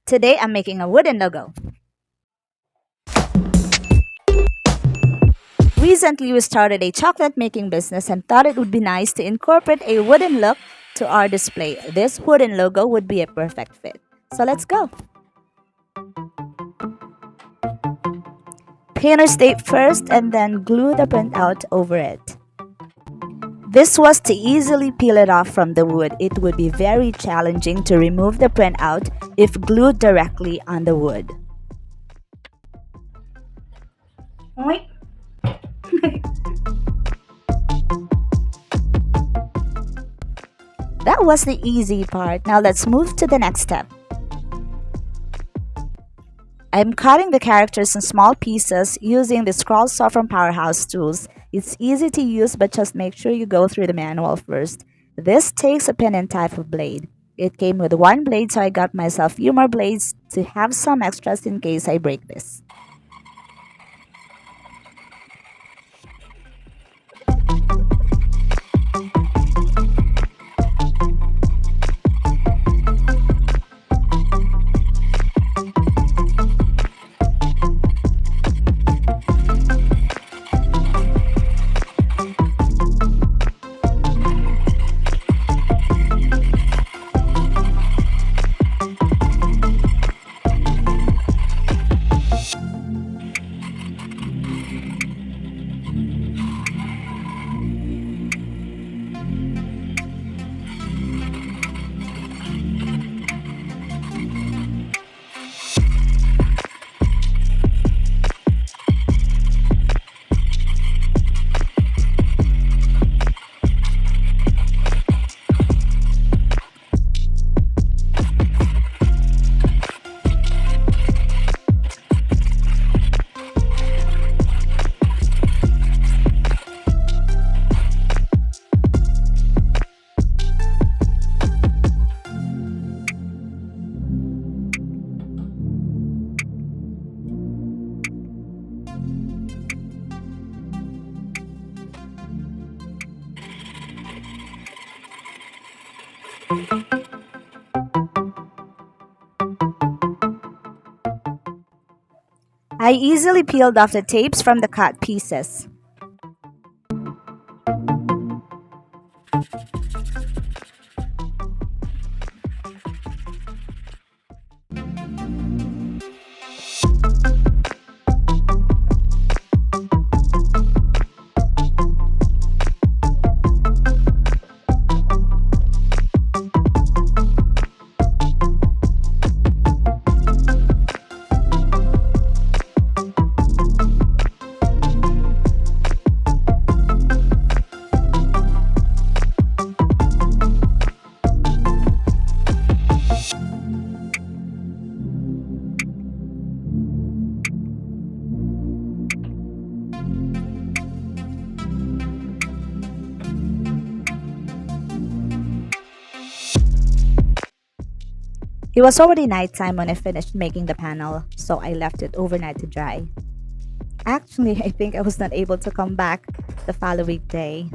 Today I'm making a wooden logo. Recently we started a chocolate making business and thought it would be nice to incorporate a wooden look to our display. This wooden logo would be a perfect fit. So let's go. Painter's tape first and then glue the printout over it. This was to easily peel it off from the wood. It would be very challenging to remove the printout if glued directly on the wood. That was the easy part. Now let's move to the next step. I'm cutting the characters in small pieces using the scroll saw from Powerhouse Tools. It's easy to use, but just make sure you go through the manual first. This takes a pin type of blade. It came with one blade, so I got myself a few more blades to have some extras in case I break this. I easily peeled off the tapes from the cut pieces. It was already nighttime when I finished making the panel, so I left it overnight to dry. Actually, I think I was not able to come back the following day,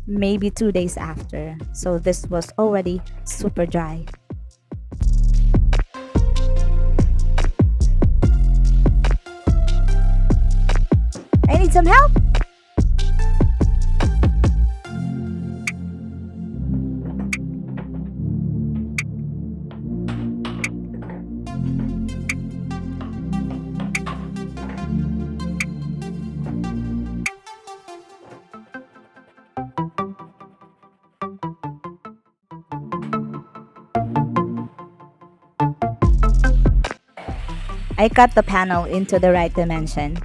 maybe 2 days after, so this was already super dry. I need some help! I cut the panel into the right dimension.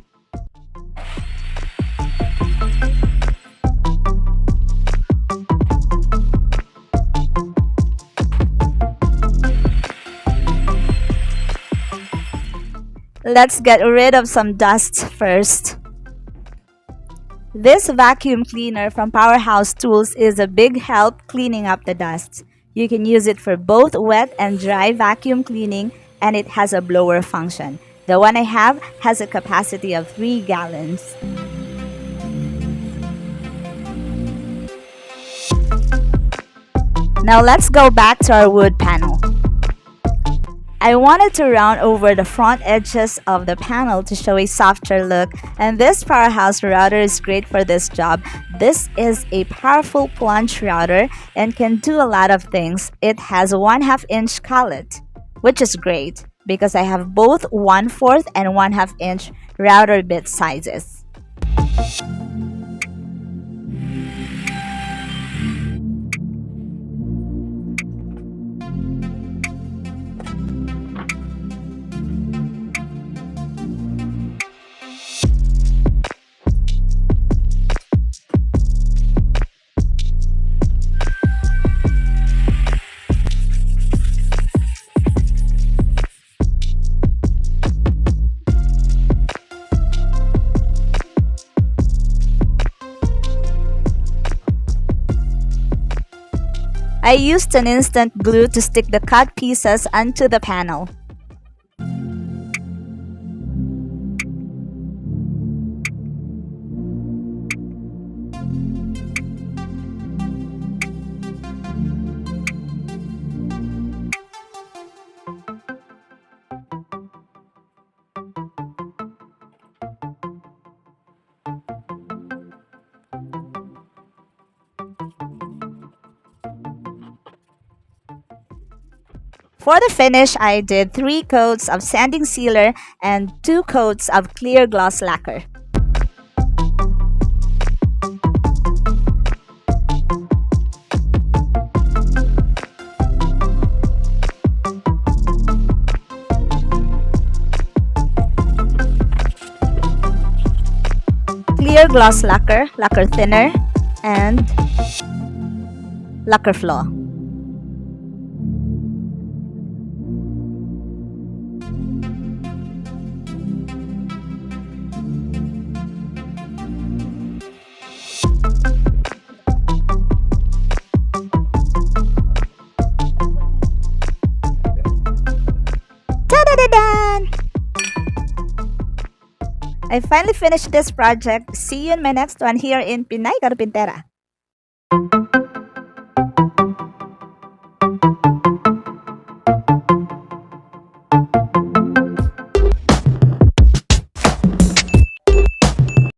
Let's get rid of some dust first. This vacuum cleaner from Powerhouse Tools is a big help cleaning up the dust. You can use it for both wet and dry vacuum cleaning, and it has a blower function. The one I have has a capacity of 3 gallons. Now let's go back to our wood panel. I wanted to round over the front edges of the panel to show a softer look, and this Powerhouse router is great for this job. This is a powerful plunge router and can do a lot of things. It has a 1/2 inch collet, which is great because I have both 1/4 and 1/2 inch router bit sizes. I used an instant glue to stick the cut pieces onto the panel. For the finish, I did 3 coats of sanding sealer and 2 coats of clear gloss lacquer. Clear gloss lacquer, lacquer thinner, and lacquer flaw. Ta-da-da-dan! I finally finished this project. See you in my next one here in Pinay Karpintera.